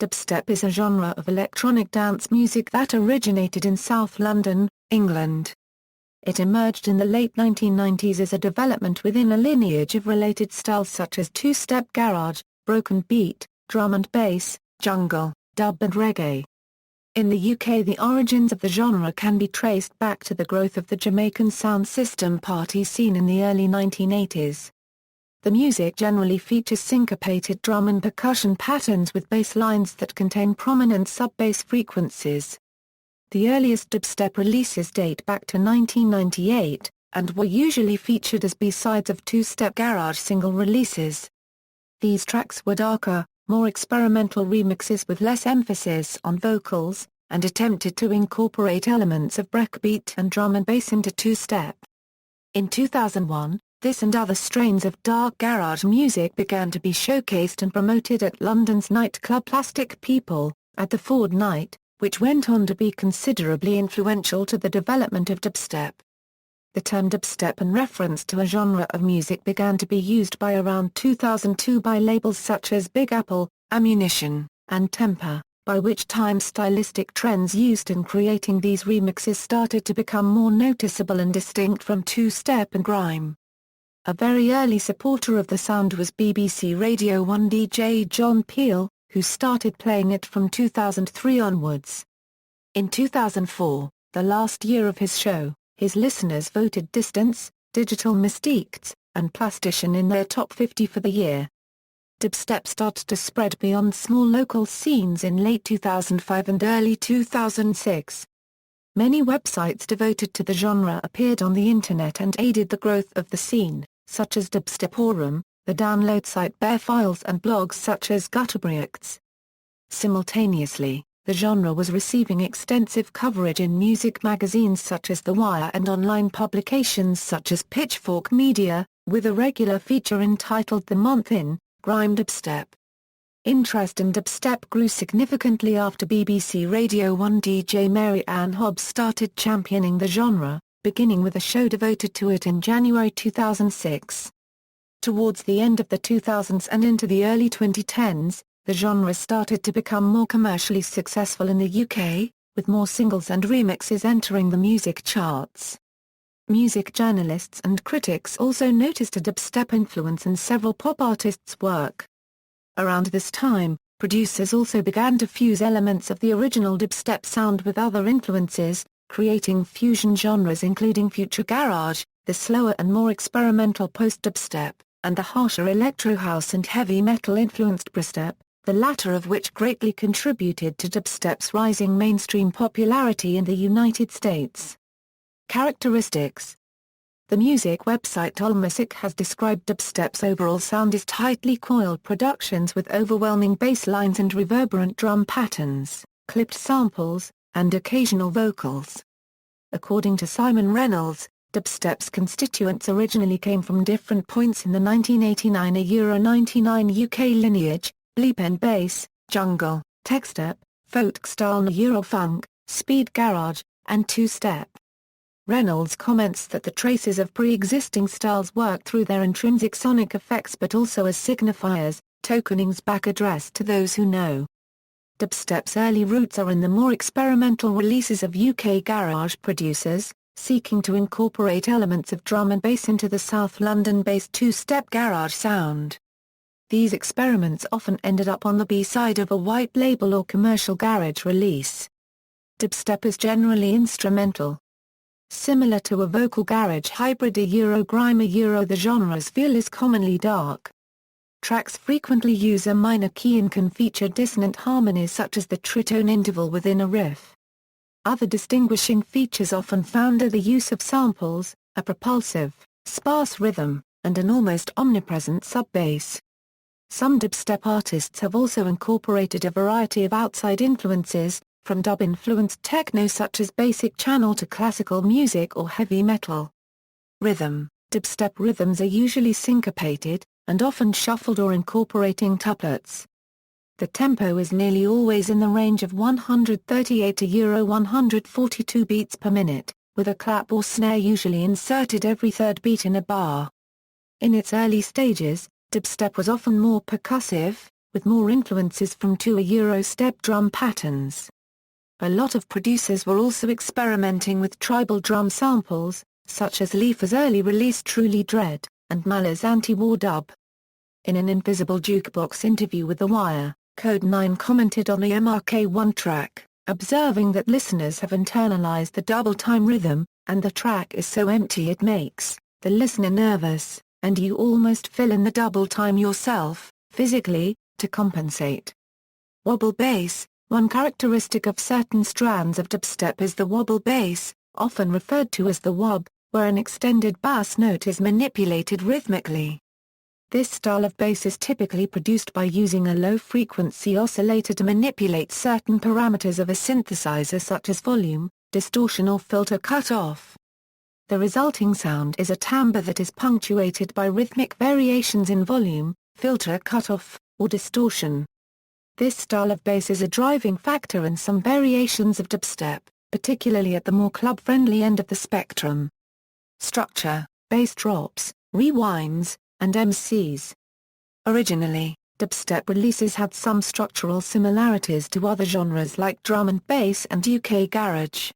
Dubstep is a genre of electronic dance music that originated in South London, England. It emerged in the late 1990s as a development within a lineage of related styles such as two-step garage, broken beat, drum and bass, jungle, dub and reggae. In the UK, the origins of the genre can be traced back to the growth of the Jamaican sound system party scene in the early 1980s. The music generally features syncopated drum and percussion patterns with bass lines that contain prominent sub-bass frequencies. The earliest dubstep releases date back to 1998, and were usually featured as B-sides of two-step garage single releases. These tracks were darker, more experimental remixes with less emphasis on vocals, and attempted to incorporate elements of breakbeat and drum and bass into two-step. In 2001, this and other strains of dark garage music began to be showcased and promoted at London's nightclub Plastic People, at the Ford Night, which went on to be considerably influential to the development of dubstep. The term dubstep in reference to a genre of music began to be used by around 2002 by labels such as Big Apple, Ammunition, and Tempa, by which time stylistic trends used in creating these remixes started to become more noticeable and distinct from two-step and grime. A very early supporter of the sound was BBC Radio 1 DJ John Peel, who started playing it from 2003 onwards. In 2004, the last year of his show, his listeners voted Distance, Digital Mistakes, and Plastician in their top 50 for the year. Dubstep started to spread beyond small local scenes in late 2005 and early 2006. Many websites devoted to the genre appeared on the internet and aided the growth of the scene, such as Dubsteporum, the download site Bare Files, and blogs such as ๊dʌbstɛp. Simultaneously, the genre was receiving extensive coverage in music magazines such as The Wire and online publications such as Pitchfork Media, with a regular feature entitled The Month in Grime Dubstep. Interest in dubstep grew significantly after BBC Radio 1 DJ Mary Ann Hobbs started championing the genre, beginning with a show devoted to it in January 2006. Towards the end of the 2000s and into the early 2010s, the genre started to become more commercially successful in the UK, with more singles and remixes entering the music charts. Music journalists and critics also noticed a dubstep influence in several pop artists' work. Around this time, producers also began to fuse elements of the original dubstep sound with other influences, creating fusion genres including future garage, the slower and more experimental post-dubstep, and the harsher electro house and heavy metal-influenced breakbeat, the latter of which greatly contributed to dubstep's rising mainstream popularity in the United States. Characteristics. The music website Allmusic has described dubstep's overall sound as tightly coiled productions with overwhelming bass lines and reverberant drum patterns, clipped samples, and occasional vocals. According to Simon Reynolds, dubstep's constituents originally came from different points in the 1989–99 UK lineage: bleep and bass, jungle, techstep, folk-style Eurofunk, speed garage, and two-step. Reynolds comments that the traces of pre-existing styles work through their intrinsic sonic effects but also as signifiers, tokenings back addressed to those who know. Dubstep's early roots are in the more experimental releases of UK garage producers, seeking to incorporate elements of drum and bass into the South London-based two-step garage sound. These experiments often ended up on the B-side of a white label or commercial garage release. Dubstep is generally instrumental. Similar to a vocal garage hybrid grime the genre's feel is commonly dark. Tracks frequently use a minor key and can feature dissonant harmonies such as the tritone interval within a riff. Other distinguishing features often found are the use of samples, a propulsive, sparse rhythm, and an almost omnipresent sub-bass. Some dubstep artists have also incorporated a variety of outside influences, from dub-influenced techno such as Basic Channel to classical music or heavy metal. Rhythm. Dubstep rhythms are usually syncopated, and often shuffled or incorporating tuplets. The tempo is nearly always in the range of 138 to 142 beats per minute, with a clap or snare usually inserted every third beat in a bar. In its early stages, dubstep was often more percussive, with more influences from two Eurostep drum patterns. A lot of producers were also experimenting with tribal drum samples, such as Leafer's early release Truly Dread, and Mahler's anti-war dub. In an Invisible Jukebox interview with The Wire, Code 9 commented on the MRK1 track, observing that listeners have internalized the double-time rhythm, and the track is so empty it makes the listener nervous, and you almost fill in the double time yourself, physically, to compensate. Wobble bass. One characteristic of certain strands of dubstep is the wobble bass, often referred to as the wub, where an extended bass note is manipulated rhythmically. This style of bass is typically produced by using a low-frequency oscillator to manipulate certain parameters of a synthesizer such as volume, distortion or filter cutoff. The resulting sound is a timbre that is punctuated by rhythmic variations in volume, filter cutoff, or distortion. This style of bass is a driving factor in some variations of dubstep, particularly at the more club-friendly end of the spectrum. Structure, bass drops, rewinds, and MCs. Originally, dubstep releases had some structural similarities to other genres like drum and bass and UK garage.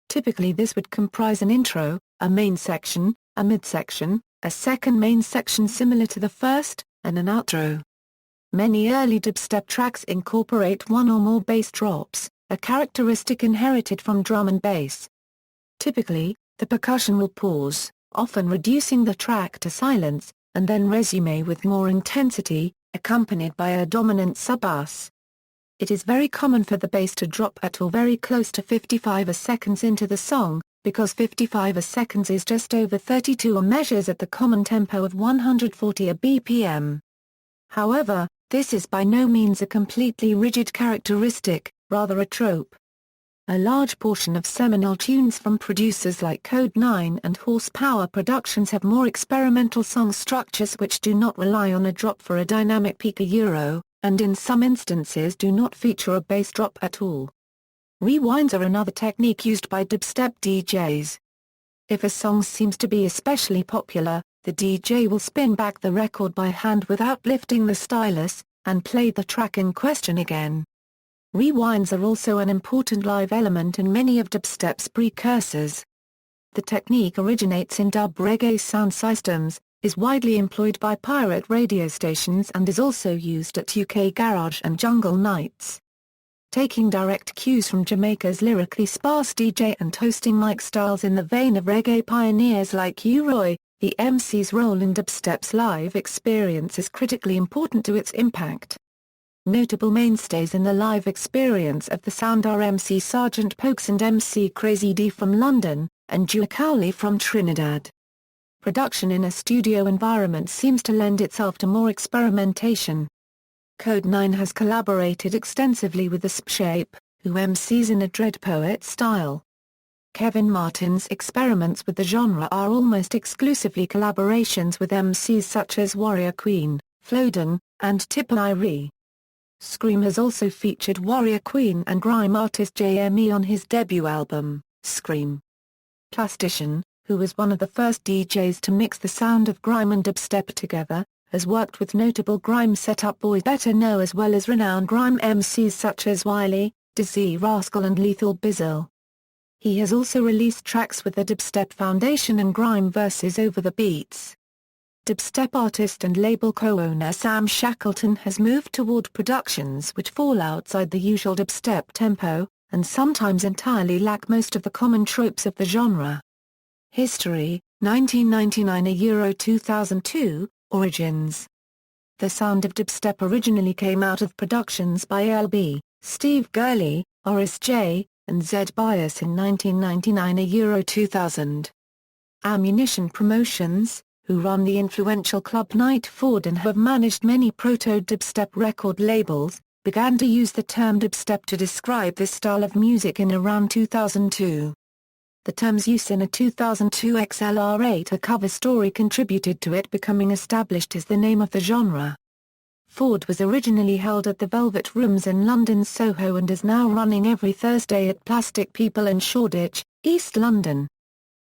Typically this would comprise an intro, a main section, a midsection, a second main section similar to the first, and an outro. Many early dubstep tracks incorporate one or more bass drops, a characteristic inherited from drum and bass. Typically, the percussion will pause, often reducing the track to silence, and then resume with more intensity, accompanied by a dominant sub-bass. It is very common for the bass to drop at or very close to 55 seconds into the song, because 55 seconds is just over 32 or measures at the common tempo of 140 BPM. However, this is by no means a completely rigid characteristic, rather a trope. A large portion of seminal tunes from producers like Code 9 and Horsepower Productions have more experimental song structures which do not rely on a drop for a dynamic peak and in some instances do not feature a bass drop at all. Rewinds are another technique used by dubstep DJs. If a song seems to be especially popular, the DJ will spin back the record by hand without lifting the stylus, and play the track in question again. Rewinds are also an important live element in many of dubstep's precursors. The technique originates in dub reggae sound systems, is widely employed by pirate radio stations and is also used at UK garage and jungle nights. Taking direct cues from Jamaica's lyrically sparse DJ and hosting mic styles in the vein of reggae pioneers like U-Roy, the MC's role in dubstep's live experience is critically important to its impact. Notable mainstays in the live experience of the sound are MC Sergeant Pokes and MC Crazy D from London, and Dua Cowley from Trinidad. Production in a studio environment seems to lend itself to more experimentation. Code 9 has collaborated extensively with the Shape, who MCs in a Dread Poet style. Kevin Martin's experiments with the genre are almost exclusively collaborations with MCs such as Warrior Queen, Floden, and Tipperary. Scream has also featured Warrior Queen and grime artist JME on his debut album, Scream. Plastician, who was one of the first DJs to mix the sound of grime and dubstep together, has worked with notable grime setup boys better known as well as renowned grime MCs such as Wiley, Dizzy Rascal and Lethal Bizzle. He has also released tracks with the Dubstep Foundation and Grime Versus Over the Beats. Dubstep artist and label co-owner Sam Shackleton has moved toward productions which fall outside the usual dubstep tempo, and sometimes entirely lack most of the common tropes of the genre. History, 1999 Euro 2002, Origins. The sound of dubstep originally came out of productions by LB, Steve Gurley, Oris J, and Zed Bias in 1999 Euro 2000. Ammunition Promotions, who run the influential club Night Ford and have managed many proto-dubstep record labels, began to use the term dubstep to describe this style of music in around 2002. The term's use in a 2002 XLR8 cover story contributed to it becoming established as the name of the genre. Ford was originally held at the Velvet Rooms in London's Soho and is now running every Thursday at Plastic People in Shoreditch, East London.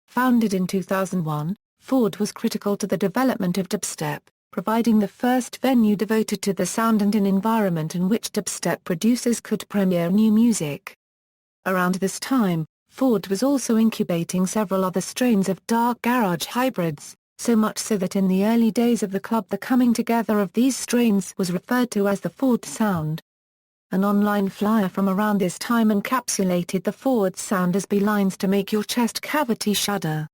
Founded in 2001, Ford was critical to the development of dubstep, providing the first venue devoted to the sound and an environment in which dubstep producers could premiere new music. Around this time, Ford was also incubating several other strains of dark garage hybrids, so much so that in the early days of the club the coming together of these strains was referred to as the Ford sound. An online flyer from around this time encapsulated the Ford sound as "lines to make your chest cavity shudder."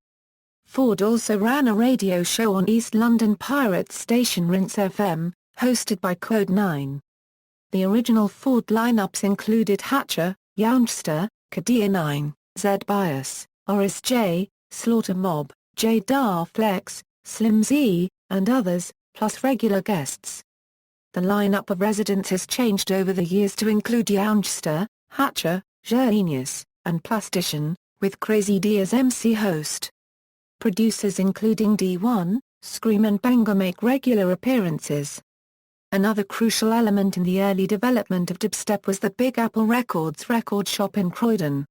Ford also ran a radio show on East London Pirates station Rinse FM, hosted by Code 9. The original Ford lineups included Hatcher, Youngster, Kadia 9, Zed Bias, Oris J, Slaughter Mob, J Dar Flex, Slim Z, and others, plus regular guests. The lineup of residents has changed over the years to include Youngster, Hatcher, Genius, and Plastician, with Crazy D as MC host. Producers including D1, Scream and Benga make regular appearances. Another crucial element in the early development of dubstep was the Big Apple Records record shop in Croydon.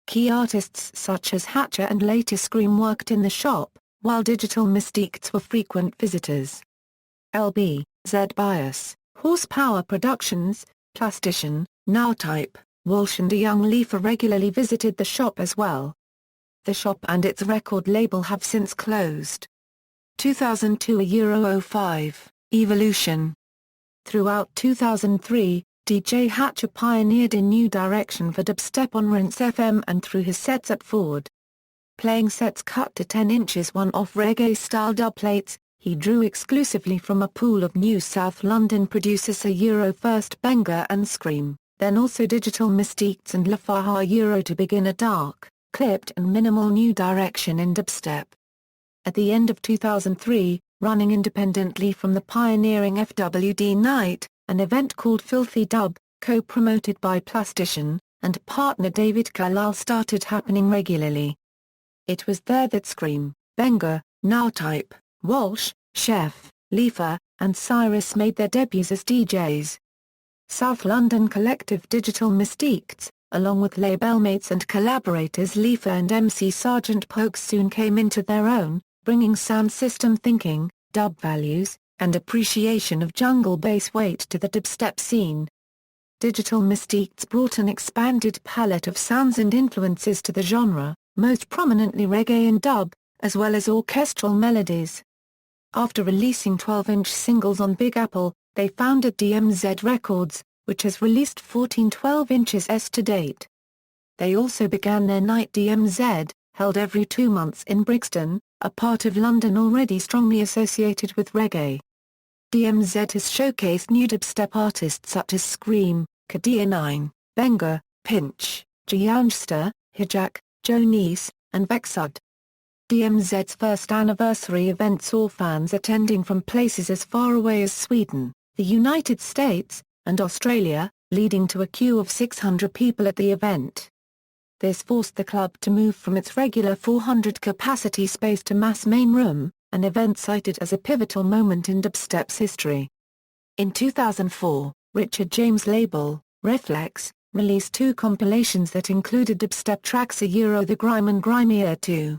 Key artists such as Hatcher and later Scream worked in the shop, while Digital Mystiques were frequent visitors. LB, Zed Bias, Horsepower Productions, Plastician, Nowtype, Walsh and a young Leafer regularly visited the shop as well. The shop and its record label have since closed. 2002 €05, Evolution. Throughout 2003, DJ Hatcher pioneered a new direction for dubstep on Rinse FM and through his sets at Ford. Playing sets cut to 10 inches one-off reggae-style dubplates, he drew exclusively from a pool of new South London producers First Benga and Scream, then also Digital Mystiques and La Faha to begin a dark, clipped and minimal new direction in dubstep. At the end of 2003, running independently from the pioneering FWD Night, an event called Filthy Dub, co-promoted by Plastician, and partner David Kalal started happening regularly. It was there that Scream, Benga, Nowtype, Walsh, Chef, Leafer, and Cyrus made their debuts as DJs. South London collective Digital Mystiques, along with labelmates and collaborators Leafer and MC Sergeant Pokes soon came into their own, bringing sound system thinking, dub values, and appreciation of jungle bass weight to the dubstep scene. Digital Mystiques brought an expanded palette of sounds and influences to the genre, most prominently reggae and dub, as well as orchestral melodies. After releasing 12-inch singles on Big Apple, they founded DMZ Records, which has released 14 12-inches to date. They also began their Night DMZ, held every 2 months in Brixton, a part of London already strongly associated with reggae. DMZ has showcased new dubstep artists such as Scream, Kadia 9, Benga, Pinch, Youngster, Hijak, Jonice, and Vexud. DMZ's first anniversary event saw fans attending from places as far away as Sweden, the United States, and Australia, leading to a queue of 600 people at the event. This forced the club to move from its regular 400-capacity space to Mass Main Room, an event cited as a pivotal moment in dubstep's history. In 2004, Richard James' label, Reflex, released 2 compilations that included dubstep tracks The Grime and Grimier 2.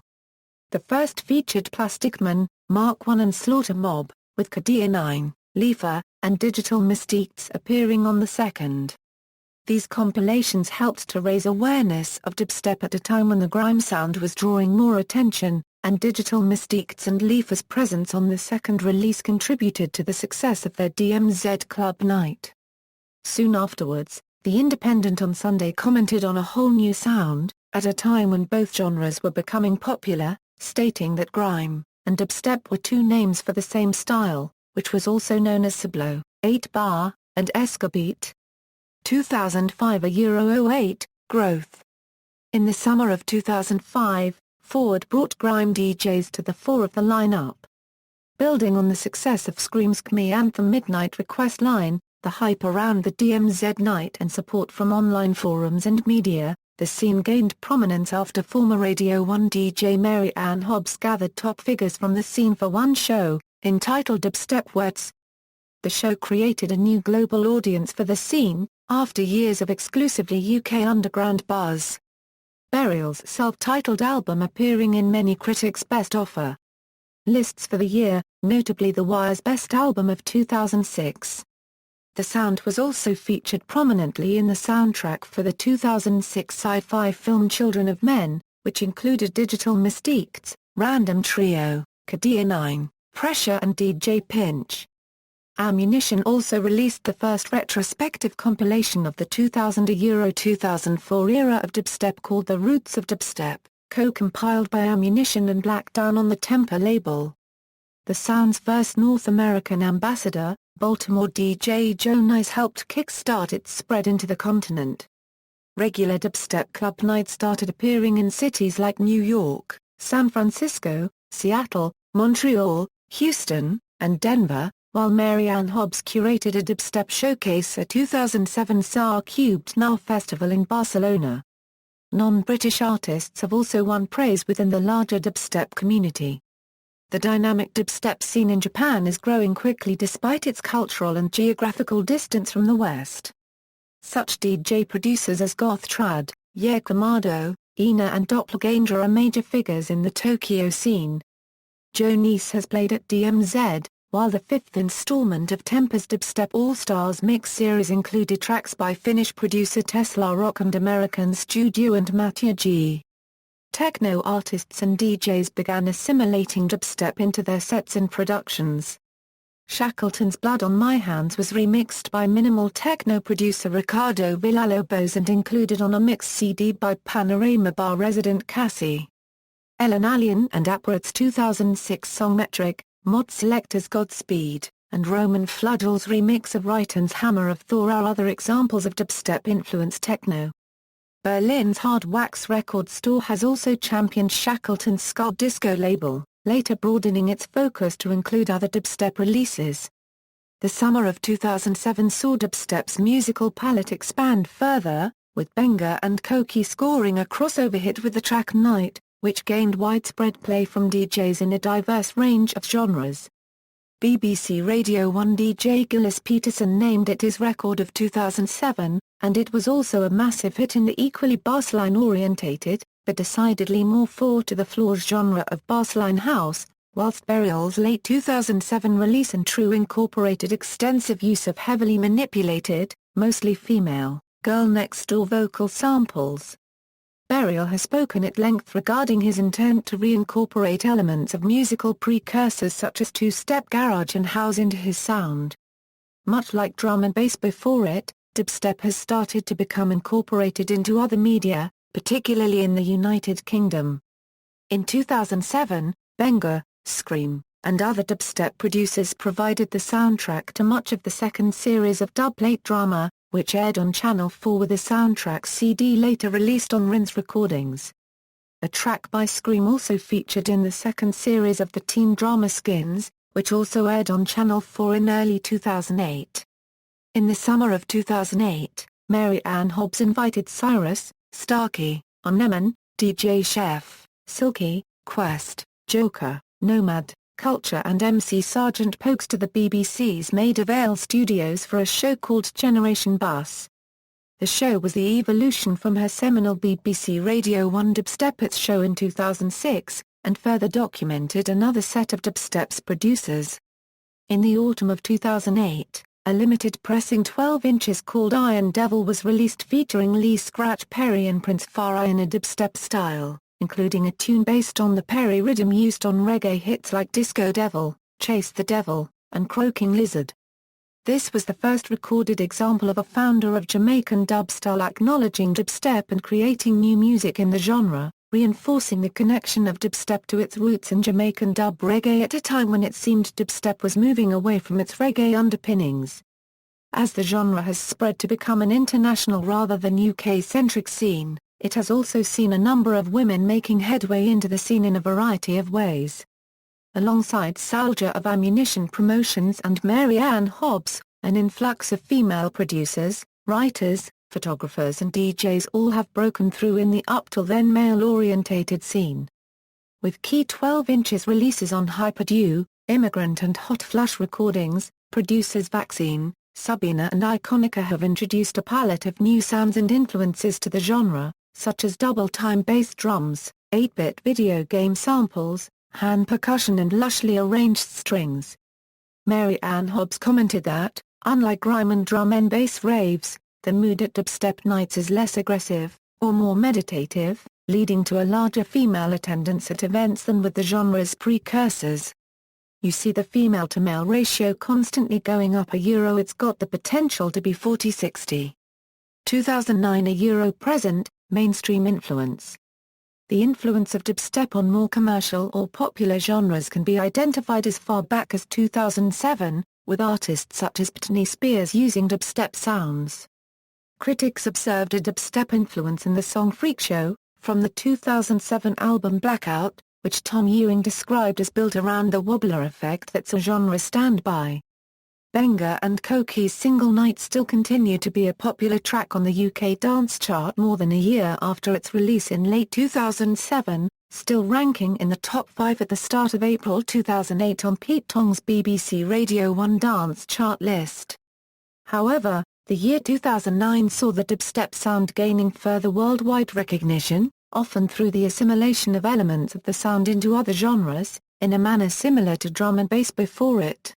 The first featured Plastic Man, Mark 1 and Slaughter Mob, with Kadia 9, Leafer, and Digital Mystiques appearing on the second. These compilations helped to raise awareness of dubstep at a time when the grime sound was drawing more attention, and Digital Mystiques and Leafer's presence on the second release contributed to the success of their DMZ Club Night. Soon afterwards, The Independent on Sunday commented on a whole new sound, at a time when both genres were becoming popular, stating that grime and dubstep were 2 names for the same style, which was also known as Sablo, 8-bar, and Escobeat. 2005 €08, Growth. In the summer of 2005, Ford brought grime DJs to the fore of the lineup. Building on the success of Scream's CME anthem Midnight Request line, the hype around the DMZ night and support from online forums and media, the scene gained prominence after former Radio 1 DJ Mary Ann Hobbs gathered top figures from the scene for one show, entitled Dubstep Wets. The show created a new global audience for the scene, after years of exclusively UK underground buzz. Burial's self-titled album appearing in many critics' best offer lists for the year, notably The Wire's Best Album of 2006. The sound was also featured prominently in the soundtrack for the 2006 sci-fi film Children of Men, which included Digital Mystiques, Random Trio, Kadia 9, Pressure and DJ Pinch. Ammunition also released the first retrospective compilation of the 2000–2004 era of dubstep called The Roots of Dubstep, co-compiled by Ammunition and Black Down on the Tempa label. The sound's first North American ambassador, Baltimore DJ Joe Nice, helped kick-start its spread into the continent. Regular dubstep club nights started appearing in cities like New York, San Francisco, Seattle, Montreal, Houston, and Denver, while Mary Ann Hobbs curated a dubstep showcase at 2007 SAR Cubed Now Festival in Barcelona. Non-British artists have also won praise within the larger dubstep community. The dynamic dubstep scene in Japan is growing quickly despite its cultural and geographical distance from the West. Such DJ producers as Goth Trad, Ye Kamado, Ina and Doppelganger are major figures in the Tokyo scene. Joe Nice has played at DMZ, while the fifth installment of Tempa's Dubstep All-Stars mix series included tracks by Finnish producer Tesla Rock and American Studio and Mattia G. Techno artists and DJs began assimilating dubstep into their sets and productions. Shackleton's Blood on My Hands was remixed by minimal techno producer Ricardo Villalobos and included on a mix CD by Panorama Bar resident Cassie. Ellen Allien and Apparat's 2006 song Metric, Mod Selector's Godspeed, and Roman Floodall's remix of Righton's Hammer of Thor are other examples of dubstep-influenced techno. Berlin's Hard Wax record store has also championed Shackleton's ska disco label, later broadening its focus to include other dubstep releases. The summer of 2007 saw dubstep's musical palette expand further, with Benga and Koki scoring a crossover hit with the track Night, which gained widespread play from DJs in a diverse range of genres. BBC Radio 1 DJ Gillis Peterson named it his record of 2007, and it was also a massive hit in the equally bassline-orientated, but decidedly more four-to-the-floor genre of bassline house, whilst Burial's late 2007 release and True incorporated extensive use of heavily manipulated, mostly female, Girl Next Door vocal samples. Burial has spoken at length regarding his intent to reincorporate elements of musical precursors such as two-step garage and house into his sound. Much like drum and bass before it, dubstep has started to become incorporated into other media, particularly in the United Kingdom. In 2007, Benga, Scream, and other dubstep producers provided the soundtrack to much of the second series of Dubplate Drama, which aired on Channel 4 with a soundtrack CD later released on Rinse Recordings. A track by Scream also featured in the second series of the teen drama Skins, which also aired on Channel 4 in early 2008. In the summer of 2008, Mary Ann Hobbs invited Cyrus, Starkey, Oneman, DJ Chef, Silky, Quest, Joker, Nomad, Culture and MC Sergeant Pokes to the BBC's Maida Vale studios for a show called Generation Bus. The show was the evolution from her seminal BBC Radio 1 Dubstep show in 2006, and further documented another set of dubstep's producers. In the autumn of 2008, a limited pressing 12 inches called Iron Devil was released featuring Lee Scratch Perry and Prince Farah in a dubstep style, including a tune based on the Perry rhythm used on reggae hits like Disco Devil, Chase the Devil, and Croaking Lizard. This was the first recorded example of a founder of Jamaican dubstyle acknowledging dubstep and creating new music in the genre, reinforcing the connection of dubstep to its roots in Jamaican dub reggae at a time when it seemed dubstep was moving away from its reggae underpinnings. As the genre has spread to become an international rather than UK-centric scene, it has also seen a number of women making headway into the scene in a variety of ways. Alongside Soulja of Ammunition Promotions and Mary Ann Hobbs, an influx of female producers, writers, photographers and DJs all have broken through in the up-till-then male-orientated scene. With key 12 inches releases on Hyperdue, Immigrant and Hot Flush recordings, producers Vaccine, Sabina and Iconica have introduced a palette of new sounds and influences to the genre, such as double-time bass drums, 8-bit video game samples, hand percussion and lushly arranged strings. Mary Ann Hobbs commented that, unlike grime and drum and bass raves, the mood at dubstep nights is less aggressive, or more meditative, leading to a larger female attendance at events than with the genre's precursors. You see the female-to-male ratio constantly going up. It's got the potential to be 40-60. 2009 present, mainstream influence. The influence of dubstep on more commercial or popular genres can be identified as far back as 2007, with artists such as Britney Spears using dubstep sounds. Critics observed a dubstep influence in the song Freak Show, from the 2007 album Blackout, which Tom Ewing described as built around the wobbler effect that's a genre standby. Benga and Koki's single Night still continued to be a popular track on the UK dance chart more than a year after its release in late 2007, still ranking in the top 5 at the start of April 2008 on Pete Tong's BBC Radio 1 dance chart list. However, the year 2009 saw the dubstep sound gaining further worldwide recognition, often through the assimilation of elements of the sound into other genres, in a manner similar to drum and bass before it.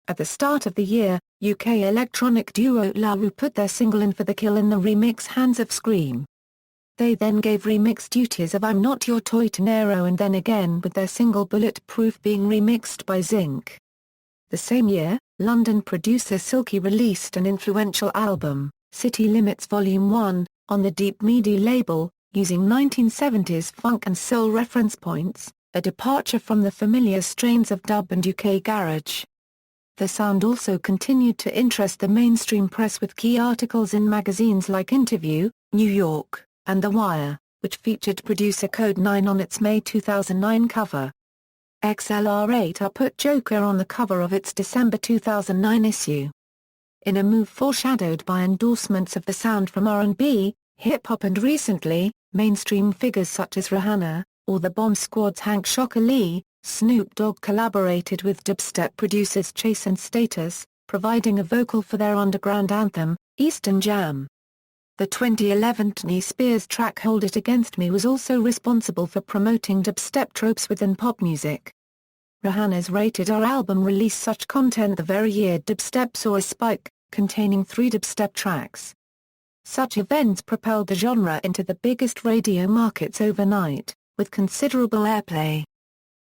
At the start of the year, UK electronic duo La Rue put their single In for the Kill in the remix Hands of Scream. They then gave remix duties of I'm Not Your Toy to Nero and Then Again, with their single Bulletproof being remixed by Zinc. The same year, London producer Silky released an influential album, City Limits Volume 1, on the Deep Midi label, using 1970s funk and soul reference points, a departure from the familiar strains of dub and UK garage. The sound also continued to interest the mainstream press with key articles in magazines like Interview, New York, and The Wire, which featured producer Code 9 on its May 2009 cover. XLR8 put Joker on the cover of its December 2009 issue. In a move foreshadowed by endorsements of the sound from R&B, hip-hop and recently, mainstream figures such as Rihanna, or the Bomb Squad's Hank Shocker Lee, Snoop Dogg collaborated with dubstep producers Chase and Status, providing a vocal for their underground anthem, Eastern Jam. The 2011 Britney Spears track Hold It Against Me was also responsible for promoting dubstep tropes within pop music. Rihanna's Rated R album released such content the very year dubstep saw a spike, containing 3 dubstep tracks. Such events propelled the genre into the biggest radio markets overnight, with considerable airplay.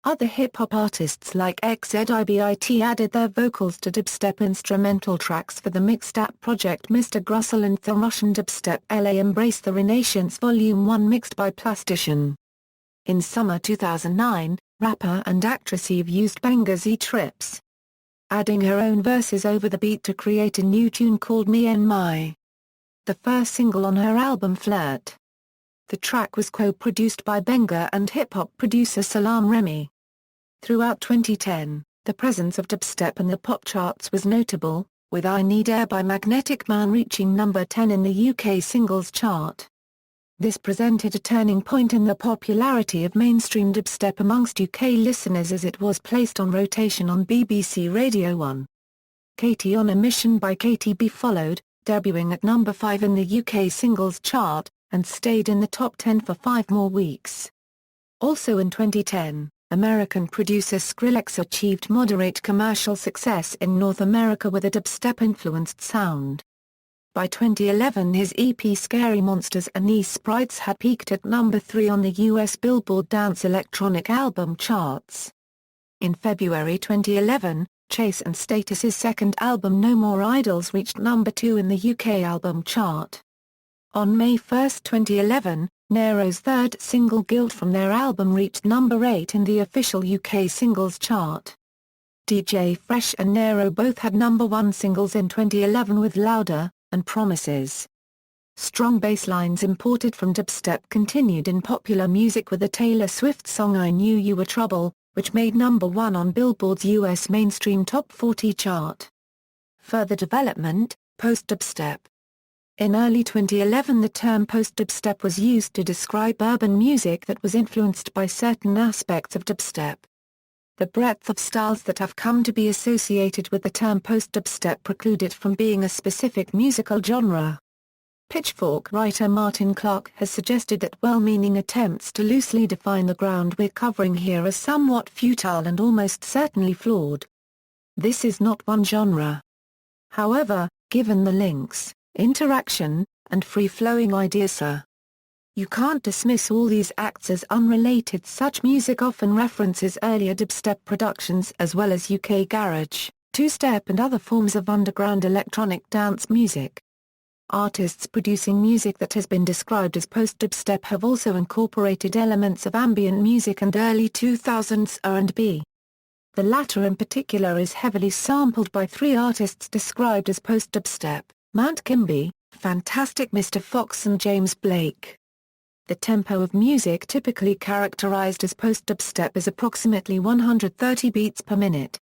Other hip-hop artists like ʻdʌbstɛp added their vocals to dubstep instrumental tracks for the mixed-up project Mr. Grussel and the Russian dubstep LA Embrace the Renaissance Volume 1 mixed by Plastician. In summer 2009, rapper and actress Eve used Benga's E-Trips, adding her own verses over the beat to create a new tune called Me and My, the first single on her album Flirt. The track was co-produced by Benga and hip-hop producer Salaam Remi. Throughout 2010, the presence of dubstep in the pop charts was notable, with I Need Air by Magnetic Man reaching number 10 in the UK singles chart. This presented a turning point in the popularity of mainstream dubstep amongst UK listeners as it was placed on rotation on BBC Radio 1. Katie on a Mission by Katie B followed, debuting at number 5 in the UK singles chart, and stayed in the top 10 for 5 more weeks. Also in 2010, American producer Skrillex achieved moderate commercial success in North America with a dubstep-influenced sound. By 2011 his EP Scary Monsters and Knee Sprites had peaked at number 3 on the US Billboard Dance Electronic Album charts. In February 2011, Chase and Status's second album No More Idols reached number 2 in the UK album chart. On May 1, 2011, Nero's third single Guilt from their album reached number 8 in the official UK singles chart. DJ Fresh and Nero both had number 1 singles in 2011 with Louder and Promises. Strong bass lines imported from dubstep continued in popular music with the Taylor Swift song I Knew You Were Trouble, which made number 1 on Billboard's US mainstream Top 40 chart. Further development, post-dubstep. In early 2011 the term post-dubstep was used to describe urban music that was influenced by certain aspects of dubstep. The breadth of styles that have come to be associated with the term post-dubstep preclude it from being a specific musical genre. Pitchfork writer Martin Clark has suggested that well-meaning attempts to loosely define the ground we're covering here are somewhat futile and almost certainly flawed. This is not one genre. However, given the links, interaction, and free-flowing ideas, sir, you can't dismiss all these acts as unrelated. Such music often references earlier dubstep productions as well as UK garage, two-step and other forms of underground electronic dance music. Artists producing music that has been described as post-dubstep have also incorporated elements of ambient music and early 2000s R&B. The latter in particular is heavily sampled by three artists described as post-dubstep: Mount Kimby, Fantastic Mr. Fox and James Blake. The tempo of music typically characterized as post-dubstep is approximately 130 beats per minute.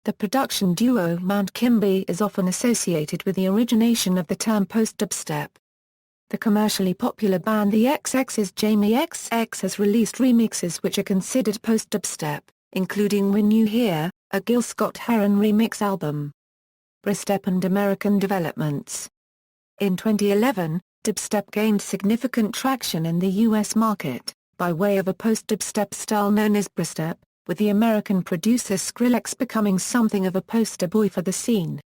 The production duo Mount Kimby is often associated with the origination of the term post-dubstep. The commercially popular band The XX's Jamie XX has released remixes which are considered post-dubstep, including When You Hear, a Gil Scott-Heron remix album. Ɓdʌbstɛp and American developments. In 2011, dubstep gained significant traction in the U.S. market, by way of a post-dubstep style known as ɓdʌbstɛp, with the American producer Skrillex becoming something of a poster boy for the scene.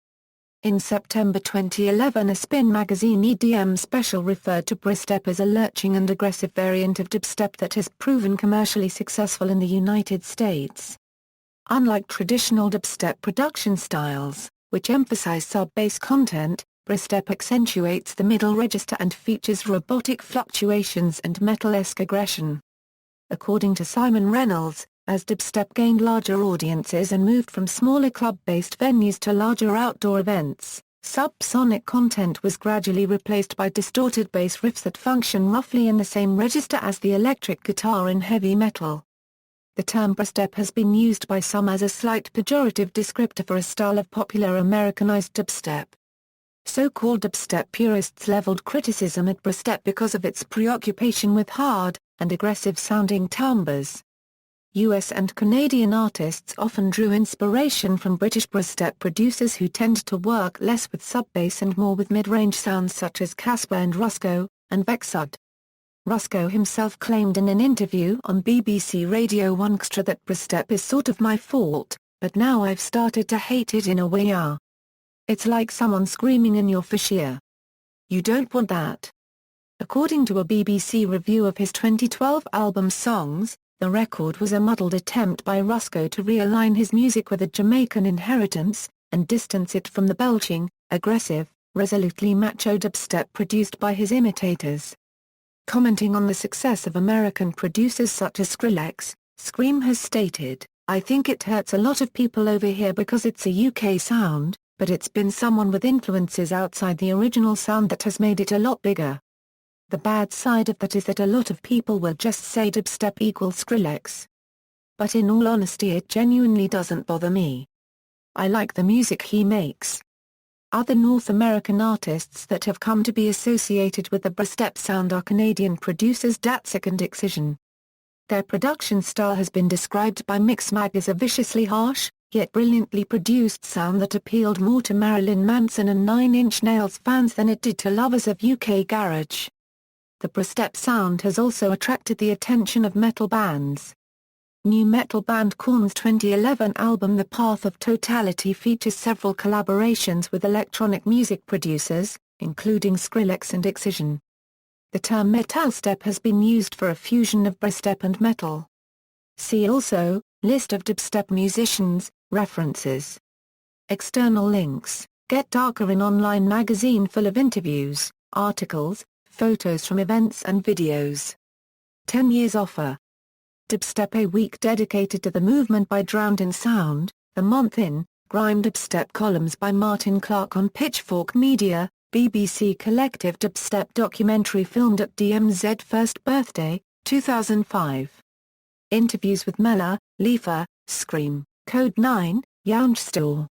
In September 2011, a Spin magazine EDM special referred to ɓdʌbstɛp as a lurching and aggressive variant of dubstep that has proven commercially successful in the United States. Unlike traditional dubstep production styles, which emphasize sub-bass content, ɓdʌbstɛp accentuates the middle register and features robotic fluctuations and metal-esque aggression. According to Simon Reynolds, as dubstep gained larger audiences and moved from smaller club-based venues to larger outdoor events, subsonic content was gradually replaced by distorted bass riffs that function roughly in the same register as the electric guitar in heavy metal. The term ɓdʌbstɛp has been used by some as a slight pejorative descriptor for a style of popular Americanized dubstep. So-called dubstep purists leveled criticism at ɓdʌbstɛp because of its preoccupation with hard and aggressive-sounding timbres. US and Canadian artists often drew inspiration from British ɓdʌbstɛp producers who tend to work less with sub-bass and more with mid-range sounds such as Casper and Rusko, and Vexud. Rusko himself claimed in an interview on BBC Radio 1 Extra that ɓdʌbstɛp is sort of my fault, but now I've started to hate it in a way. It's like someone screaming in your ear. You don't want that. According to a BBC review of his 2012 album Songs, the record was a muddled attempt by Rusko to realign his music with a Jamaican inheritance, and distance it from the belching, aggressive, resolutely macho dubstep produced by his imitators. Commenting on the success of American producers such as Skrillex, Scream has stated, "I think it hurts a lot of people over here because it's a UK sound, but it's been someone with influences outside the original sound that has made it a lot bigger. The bad side of that is that a lot of people will just say dubstep equals Skrillex. But in all honesty it genuinely doesn't bother me. I like the music he makes." Other North American artists that have come to be associated with the ɓdʌbstɛp sound are Canadian producers Datsik and Excision. Their production style has been described by Mixmag as a viciously harsh, yet brilliantly produced sound that appealed more to Marilyn Manson and Nine Inch Nails fans than it did to lovers of UK garage. The ɓdʌbstɛp sound has also attracted the attention of metal bands. New metal band Korn's 2011 album The Path of Totality features several collaborations with electronic music producers, including Skrillex and Excision. The term metalstep has been used for a fusion of ɓdʌbstɛp and metal. See also, List of dubstep musicians, references. External links: Get Darker, an online magazine full of interviews, articles, photos from events and videos. 10 years offer. Dubstep A week dedicated to the movement by Drowned in Sound, The Month in, Grime Dubstep columns by Martin Clark on Pitchfork Media, BBC Collective Dubstep documentary filmed at DMZ first birthday, 2005. Interviews with Mella, Leafer, Scream, Code 9, Youngstore.